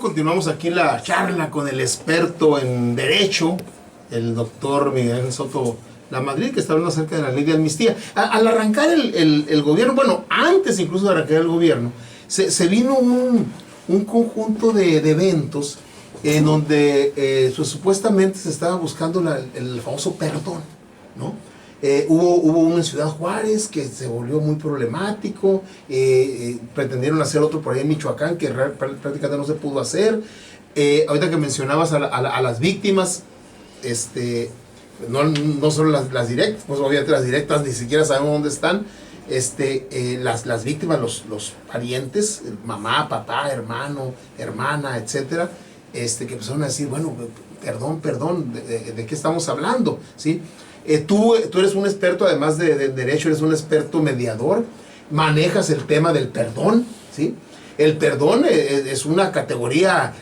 continuamos aquí la charla con el experto en Derecho, el doctor Miguel Ángel Soto Lamadrid, que está hablando acerca de la ley de amnistía. Al arrancar el gobierno, bueno, antes incluso de arrancar el gobierno, se vino un conjunto de eventos en donde supuestamente se estaba buscando el famoso perdón, ¿no? Hubo uno en Ciudad Juárez que se volvió muy problemático, pretendieron hacer otro por ahí en Michoacán que prácticamente no se pudo hacer. Ahorita que mencionabas a las víctimas, no solo las directas, pues obviamente las directas ni siquiera sabemos dónde están, las víctimas, los parientes, mamá, papá, hermano, hermana, etcétera, que empezaron a decir, bueno, perdón, ¿de qué estamos hablando? ¿Sí? Tú eres un experto, además de derecho, eres un experto mediador, manejas el tema del perdón, ¿sí? El perdón es una categoría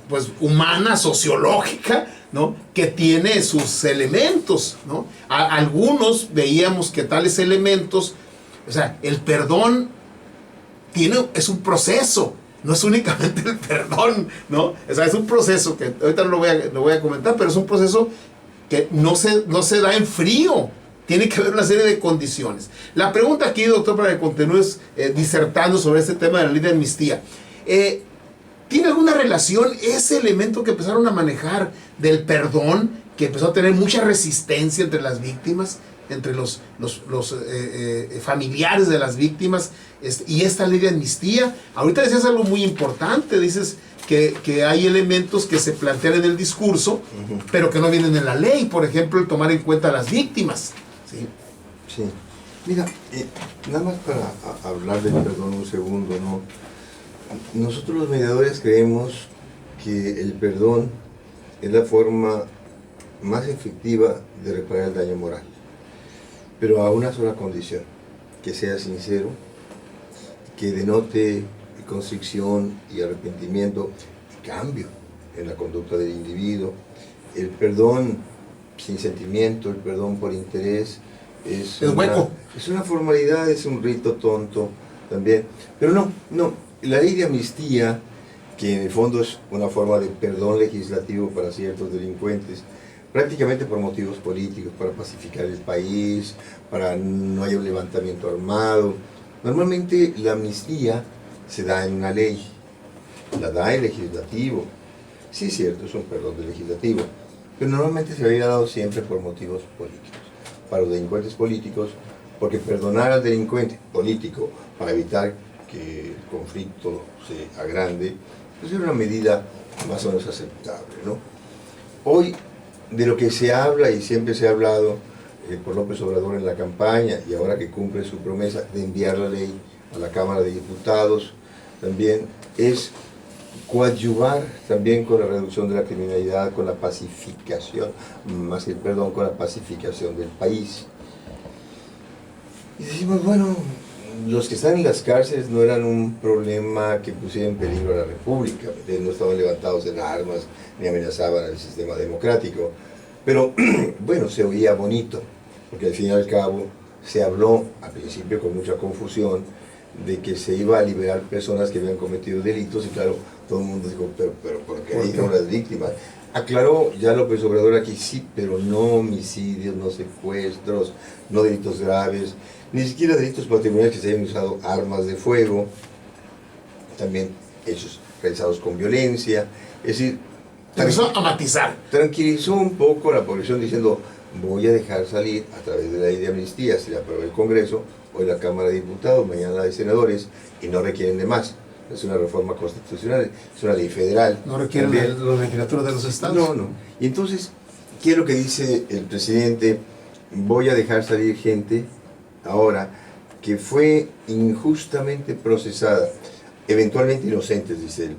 pues humana, sociológica, ¿no? Que tiene sus elementos, ¿no? Algunos veíamos que tales elementos, o sea, el perdón es un proceso, no es únicamente el perdón, ¿no? O sea, es un proceso que ahorita no lo voy a comentar, pero es un proceso que no se da en frío. Tiene que haber una serie de condiciones. La pregunta aquí, doctor, para que continúes disertando sobre este tema de la ley de amnistía. ¿Tiene alguna relación ese elemento que empezaron a manejar del perdón, que empezó a tener mucha resistencia entre las víctimas, entre los familiares de las víctimas, y esta ley de amnistía? Ahorita decías algo muy importante, dices que hay elementos que se plantean en el discurso, pero que no vienen en la ley. Por ejemplo, el tomar en cuenta a las víctimas. ¿Sí? Sí. Mira, nada más para hablar del perdón un segundo, ¿no? Nosotros los mediadores creemos que el perdón es la forma más efectiva de reparar el daño moral, pero a una sola condición: que sea sincero, que denote constricción y arrepentimiento y cambio en la conducta del individuo. El perdón sin sentimiento, el perdón por interés, es una formalidad, es un rito tonto también. Pero no, la ley de amnistía, que en el fondo es una forma de perdón legislativo para ciertos delincuentes, prácticamente por motivos políticos, para pacificar el país, para no haya un levantamiento armado. Normalmente la amnistía se da en una ley, la da el legislativo. Sí, es cierto, es un perdón del legislativo, pero normalmente se había dado siempre por motivos políticos, para los delincuentes políticos, porque perdonar al delincuente político para evitar que el conflicto se agrande, pues era una medida más o menos aceptable, ¿no? Hoy, de lo que se habla y siempre se ha hablado por López Obrador en la campaña, y ahora que cumple su promesa de enviar la ley a la Cámara de Diputados, también es coadyuvar también con la reducción de la criminalidad, con la pacificación, más que el perdón, con la pacificación del país. Y decimos, bueno, los que están en las cárceles no eran un problema que pusiera en peligro a la República, no estaban levantados en armas ni amenazaban al sistema democrático, pero bueno, se oía bonito, porque al fin y al cabo se habló al principio con mucha confusión de que se iba a liberar personas que habían cometido delitos, y claro, todo el mundo dijo, pero ¿por qué dijeron las víctimas? Aclaró ya López Obrador aquí, sí, pero no homicidios, no secuestros, no delitos graves, ni siquiera delitos patrimoniales que se hayan usado armas de fuego, también hechos realizados con violencia. Es decir, empezó a matizar. Tranquilizó un poco la población diciendo, voy a dejar salir a través de la ley de amnistía, se la aprobó el Congreso, hoy la Cámara de Diputados, mañana la de Senadores, y no requieren de más. Es una reforma constitucional, es una ley federal. No requieren la legislatura de los estados. No. Y entonces, ¿qué es lo que dice el presidente? Voy a dejar salir gente ahora que fue injustamente procesada, eventualmente inocentes, dice él.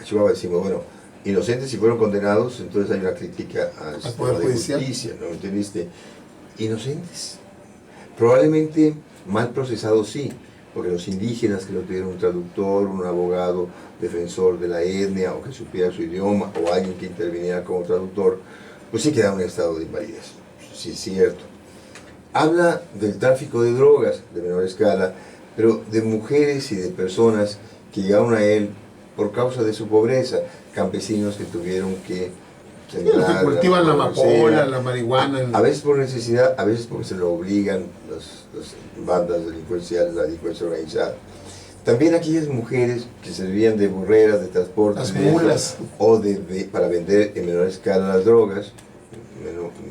A Chihuahua decimos, bueno, inocentes si fueron condenados, entonces hay una crítica al sistema de justicia, ¿no entendiste? Inocentes. Probablemente mal procesados sí, porque los indígenas que no tuvieron un traductor, un abogado defensor de la etnia, o que supiera su idioma, o alguien que interviniera como traductor, pues sí quedaron en estado de invalidez. Sí, es cierto. Habla del tráfico de drogas de menor escala, pero de mujeres y de personas que llegaron a él por causa de su pobreza, campesinos que tuvieron que Sí, los que cultivan la amapola, la marihuana. A veces por necesidad, a veces porque se lo obligan las bandas delincuenciales, la delincuencia organizada. También aquellas mujeres que servían de burreras, de transporte, las mulas, o para vender en menor escala las drogas,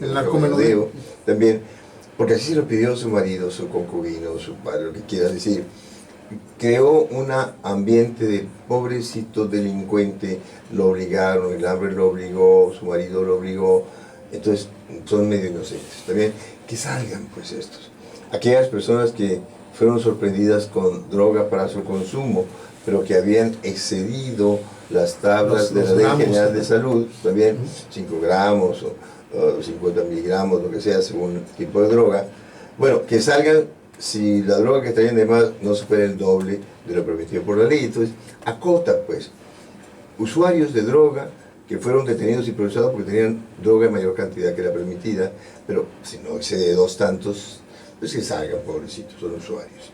el narcomenudeo. También, porque así se lo pidió su marido, su concubino, su padre, lo que quiera decir. Creó un ambiente de pobrecito delincuente, lo obligaron, el hambre lo obligó, su marido lo obligó, entonces son medio inocentes. También que salgan pues estos. Aquellas personas que fueron sorprendidas con droga para su consumo, pero que habían excedido las tablas de la Ley General de Salud, también 5 gramos o 50 miligramos, lo que sea, según el tipo de droga. Bueno, que salgan si la droga que traían de más no supera el doble de lo permitido por la ley. Entonces, acota pues, usuarios de droga que fueron detenidos y procesados porque tenían droga en mayor cantidad que la permitida, pero si no excede 2 tantos, pues que salgan, pobrecitos, son usuarios.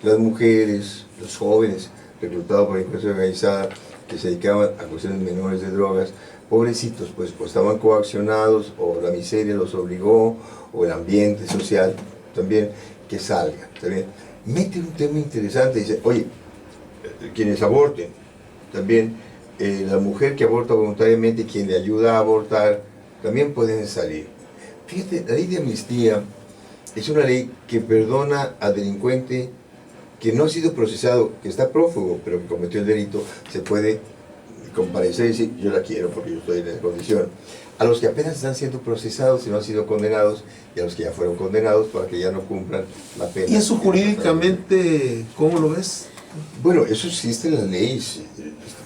Las mujeres, los jóvenes reclutados por la delincuencia organizada que se dedicaban a cuestiones menores de drogas, pobrecitos, pues estaban coaccionados, o la miseria los obligó, o el ambiente social también, que salgan. También mete un tema interesante, dice, oye, quienes aborten, también la mujer que aborta voluntariamente, quien le ayuda a abortar, también pueden salir. Fíjate, la ley de amnistía es una ley que perdona al delincuente que no ha sido procesado, que está prófugo, pero que cometió el delito, se puede comparecer y decir, yo la quiero porque yo estoy en esa condición. A los que apenas están siendo procesados y no han sido condenados, y a los que ya fueron condenados para que ya no cumplan la pena. ¿Y eso jurídicamente cómo lo ves? Bueno, eso existe en las leyes,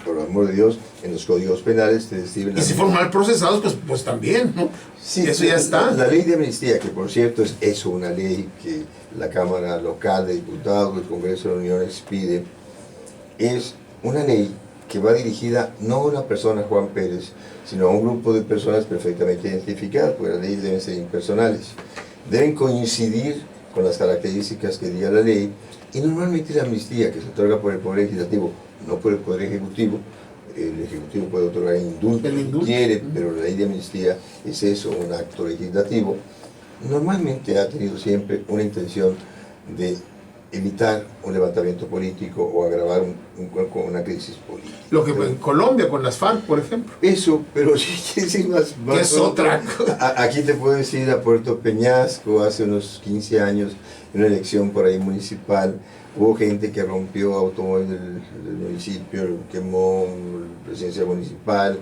por amor de Dios, en los códigos penales te describen. Y si fueron mal procesados, pues también, ¿no? Sí, eso ya está. La ley de amnistía, que por cierto es eso, una ley que la Cámara Local de Diputados, el Congreso de la Unión expide, es una ley que va dirigida no a una persona, Juan Pérez, sino a un grupo de personas perfectamente identificadas, porque las leyes deben ser impersonales. Deben coincidir con las características que diga la ley, y normalmente la amnistía que se otorga por el Poder Legislativo, no por el Poder Ejecutivo, el Ejecutivo puede otorgar indulto si quiere, pero la ley de amnistía es eso, un acto legislativo, normalmente ha tenido siempre una intención de evitar un levantamiento político o agravar una crisis política. Lo que en Colombia con las FARC, por ejemplo. Eso, pero sí más es otra. Aquí te puedo decir, a Puerto Peñasco, hace unos 15 años, en una elección por ahí municipal, hubo gente que rompió automóviles del municipio, quemó la presidencia municipal,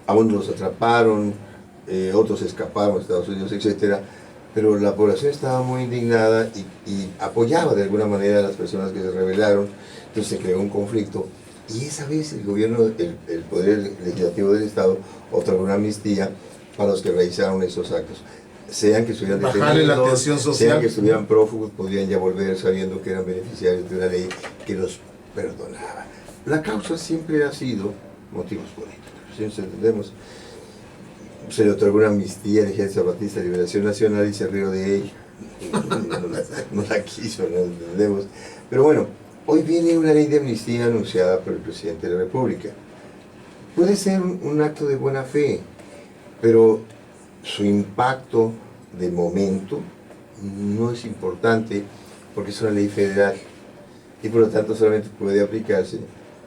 a unos los atraparon, otros escaparon a Estados Unidos, etcétera. Pero la población estaba muy indignada y apoyaba de alguna manera a las personas que se rebelaron, entonces se creó un conflicto. Y esa vez el gobierno, el Poder Legislativo del Estado, otorgó una amnistía para los que realizaron esos actos. Sean que estuvieran detenidos, sean que estuvieran prófugos, podrían ya volver sabiendo que eran beneficiarios de una ley que los perdonaba. La causa siempre ha sido motivos políticos, si nos entendemos. Se le otorgó una amnistía al Ejército Zapatista de Liberación Nacional y se rió de ella. No la quiso, no entendemos. Pero bueno, hoy viene una ley de amnistía anunciada por el presidente de la República. Puede ser un acto de buena fe, pero su impacto de momento no es importante porque es una ley federal y por lo tanto solamente puede aplicarse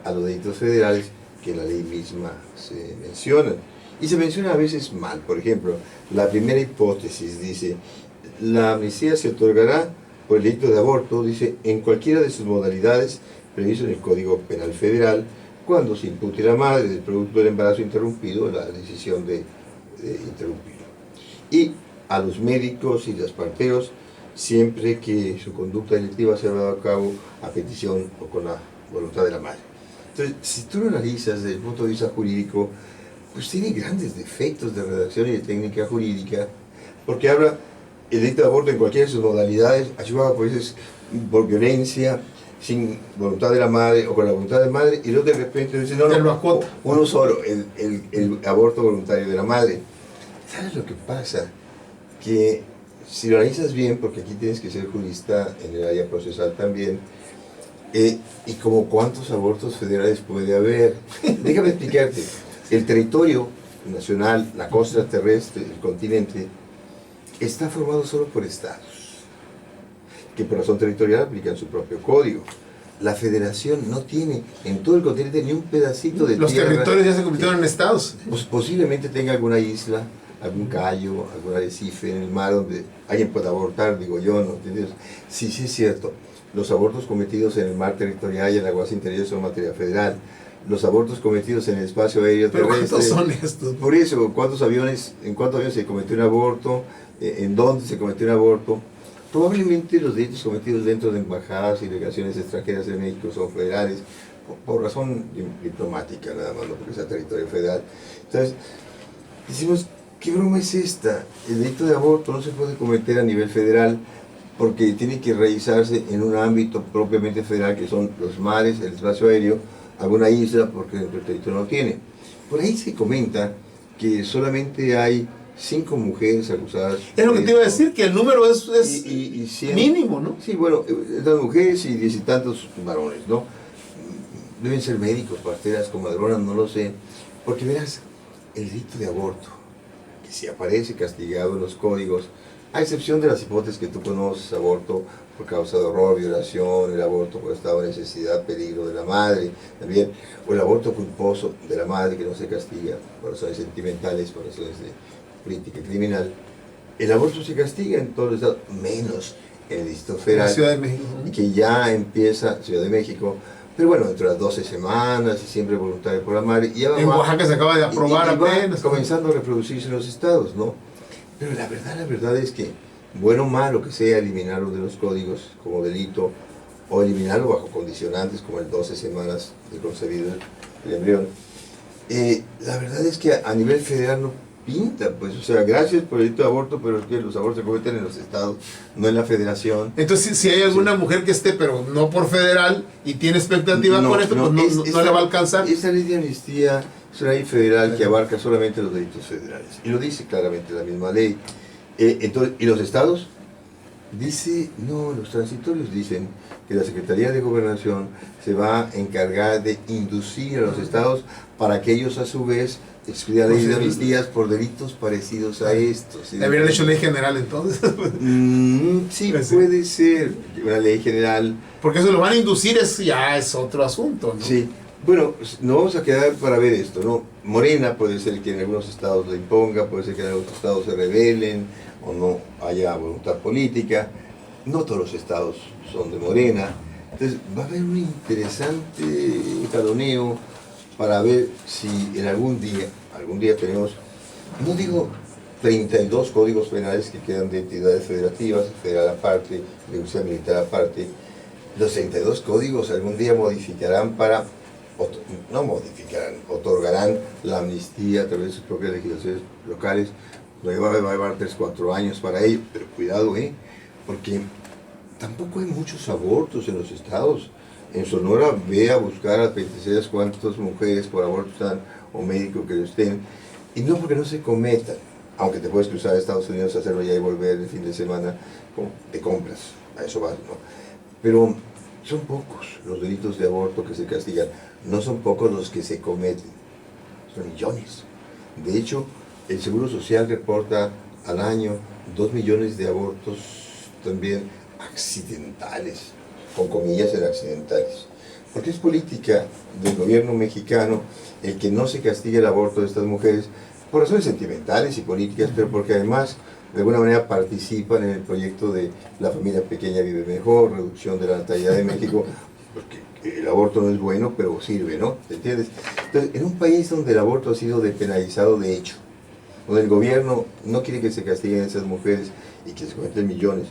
a los delitos federales que en la ley misma se mencionan. Y se menciona a veces mal. Por ejemplo, la primera hipótesis dice, la amnistía se otorgará por el delito de aborto, dice, en cualquiera de sus modalidades previsto en el Código Penal Federal, cuando se impute a la madre del producto del embarazo interrumpido la decisión de interrumpirlo. Y a los médicos y los parteros, siempre que su conducta delictiva sea llevada a cabo a petición o con la voluntad de la madre. Entonces, si tú lo analizas desde el punto de vista jurídico, pues tiene grandes defectos de redacción y de técnica jurídica, porque habla el delito de aborto en cualquiera de sus modalidades, ayuda pues, por violencia, sin voluntad de la madre o con la voluntad de la madre, y luego de repente dice, no, uno solo, el aborto voluntario de la madre. ¿Sabes lo que pasa? Que si lo analizas bien, porque aquí tienes que ser jurista en el área procesal también, ¿Y como cuántos abortos federales puede haber? Déjame explicarte. El territorio nacional, la costa terrestre, el continente, está formado solo por estados, que por razón territorial aplican su propio código. La federación no tiene en todo el continente ni un pedacito de Los tierra. territorios ya se convirtieron en estados. Pues posiblemente tenga alguna isla, algún callo, algún arrecife en el mar donde alguien pueda abortar, digo yo, ¿no? ¿Entiendes? Sí, sí es cierto. Los abortos cometidos en el mar territorial y en aguas interiores son materia federal. Los abortos cometidos en el espacio aéreo ¿Pero terrestre. cuántos son estos? Por eso, en cuántos aviones se cometió un aborto, en dónde se cometió un aborto. Probablemente los delitos cometidos dentro de embajadas y delegaciones extranjeras de México son federales, por razón diplomática nada más, no porque sea territorio federal. Entonces, decimos, ¿qué broma es esta? El delito de aborto no se puede cometer a nivel federal porque tiene que realizarse en un ámbito propiamente federal, que son los mares, el espacio aéreo, alguna isla, porque el territorio no tiene. Por ahí se comenta que solamente hay 5 mujeres acusadas. Es lo que te iba a decir, que el número es y 100, mínimo, ¿no? Sí, bueno, las mujeres y 10 y tantos varones, ¿no? Deben ser médicos, parteras, comadronas, no lo sé. Porque verás, el delito de aborto, que si aparece castigado en los códigos, a excepción de las hipótesis que tú conoces, aborto por causa de horror, violación, el aborto por estado de necesidad, peligro de la madre, también, o el aborto culposo de la madre que no se castiga por razones sentimentales, por razones de política criminal. El aborto se castiga en todo el estado, menos en el Distrito Federal, la Ciudad de México, y que ya empieza Ciudad de México, pero bueno, dentro de las 12 semanas, y siempre voluntario por la madre. Y ya en Oaxaca se acaba de aprobar apenas. Comenzando a reproducirse en los estados, ¿no? Pero la verdad es que, bueno o malo que sea eliminarlo de los códigos como delito, o eliminarlo bajo condicionantes como el 12 semanas de concebido el embrión, la verdad es que a nivel federal no pinta, pues, o sea, gracias por el delito de aborto, pero es que los abortos se cometen en los estados, no en la federación. Entonces, si hay alguna mujer que esté, pero no por federal, y tiene expectativa por esto, pues no le va a alcanzar. Esta ley de amnistía es una ley federal que abarca solamente los delitos federales, y lo dice claramente la misma ley. Entonces, ¿y los estados? Dice, no, los transitorios dicen que la Secretaría de Gobernación se va a encargar de inducir a los estados para que ellos a su vez expidan leyes de amnistías por delitos parecidos a estos. ¿Sí? ¿Habrían hecho ley general entonces? Sí, puede ser una ley general. Porque eso lo van a inducir, ya es otro asunto, ¿no? Sí, bueno, nos vamos a quedar para ver esto, ¿no? Morena puede ser que en algunos estados lo imponga, puede ser que en algunos estados se rebelen o no haya voluntad política. No todos los estados son de Morena. Entonces va a haber un interesante jaloneo para ver si en algún día tenemos, no digo 32 códigos penales que quedan de entidades federativas, federal aparte, de universidad militar aparte. Los 32 códigos algún día modificarán otorgarán la amnistía a través de sus propias legislaciones locales. Va a llevar 3-4 años para ello, pero cuidado, porque tampoco hay muchos abortos en los estados. En Sonora ve a buscar a 26 cuántas mujeres por aborto están, o médicos que lo estén, y no porque no se cometan, aunque te puedes cruzar a Estados Unidos a hacerlo ya y volver el fin de semana de compras, a eso vas, ¿no? Pero son pocos los delitos de aborto que se castigan, no son pocos los que se cometen, son millones. De hecho, el Seguro Social reporta al año 2 millones de abortos también accidentales, con comillas en accidentales. Porque es política del gobierno mexicano el que no se castigue el aborto de estas mujeres por razones sentimentales y políticas, pero porque además de alguna manera participan en el proyecto de la familia pequeña vive mejor, reducción de la natalidad de México, porque el aborto no es bueno, pero sirve, ¿no? ¿Te entiendes? Entonces, en un país donde el aborto ha sido depenalizado de hecho, donde el gobierno no quiere que se castiguen a esas mujeres y que se cometen millones,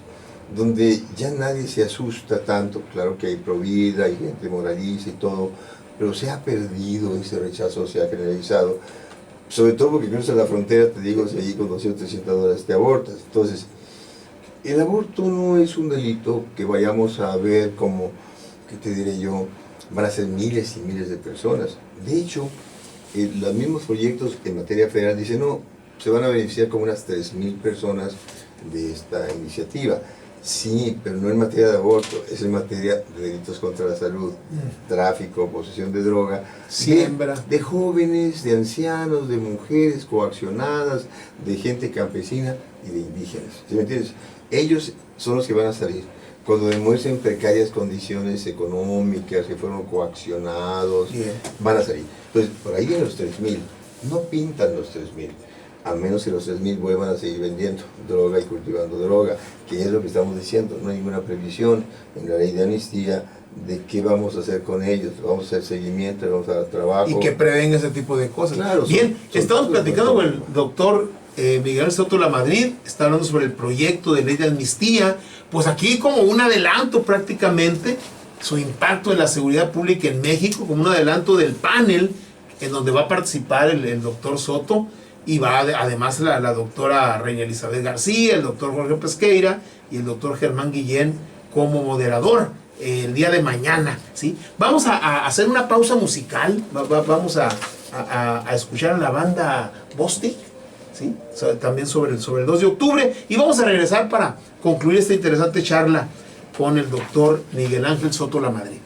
donde ya nadie se asusta tanto, claro que hay provida, hay gente moraliza y todo, pero se ha perdido ese rechazo, se ha generalizado, sobre todo porque cruzas la frontera, te digo, si allí con $200-300 te abortas. Entonces, el aborto no es un delito que vayamos a ver como, ¿qué te diré yo? Van a ser miles y miles de personas. De hecho, los mismos proyectos en materia federal dicen, no, se van a beneficiar como unas 3,000 personas de esta iniciativa. Sí, pero no en materia de aborto, es en materia de delitos contra la salud, tráfico, posesión de droga, Siembra. de jóvenes, de ancianos, de mujeres coaccionadas, de gente campesina y de indígenas. ¿Sí me entiendes? Ellos son los que van a salir. Cuando demuestren precarias condiciones económicas, que fueron coaccionados, Bien. van a salir. Entonces, por ahí vienen los 3.000. No pintan los 3.000. A menos que los 3.000 vuelvan a seguir vendiendo droga y cultivando droga, que es lo que estamos diciendo. No hay ninguna previsión en la ley de amnistía de qué vamos a hacer con ellos. Vamos a hacer seguimiento, vamos a dar trabajo. Y que prevén ese tipo de cosas. Claro, bien, estamos platicando con el cosas. doctor Miguel Soto Lamadrid, está hablando sobre el proyecto de ley de amnistía. Pues aquí como un adelanto prácticamente, su impacto en la seguridad pública en México, como un adelanto del panel en donde va a participar el doctor Soto. Y va además la doctora Reina Elizabeth García, el doctor Jorge Pesqueira y el doctor Germán Guillén como moderador el día de mañana, ¿sí? Vamos a hacer una pausa musical, vamos a escuchar a la banda Bostic, ¿sí? También sobre el 2 de octubre, y vamos a regresar para concluir esta interesante charla con el doctor Miguel Ángel Soto Lamadrid.